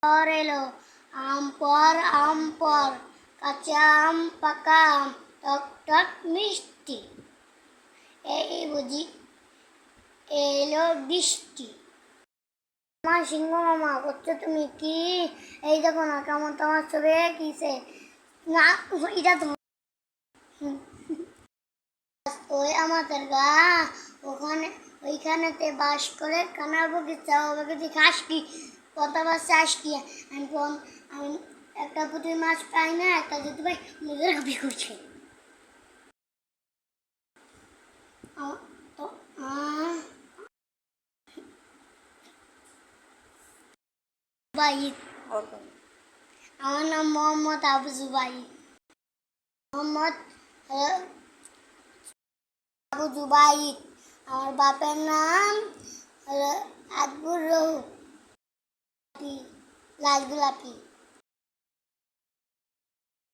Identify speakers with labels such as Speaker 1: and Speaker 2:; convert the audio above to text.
Speaker 1: পর এলো আম পর কাঁচা আম পাকা আম টক টক মিষ্টি এই বুঝি এলো বৃষ্টি। আমার সিংহ মামা করছো তুমি কি? এই দেখো না কেমন তোমার ছবি কিসে না এটা তো ওই আমাদের গা ওখানে ওইখানেতে বাস করে কানার বগিচা ও বগিচি খাস কি কথা বাস চাস কি আমি একটা পুঁটি মাছ পাই না একটা যেতে পাই নিজের কপি করছে আমার নাম মোহাম্মদ আবু জুবাইর। মোহাম্মদ আবু জুবাইর। আমার বাপের নাম আকবর রহু লাল গোলাপি।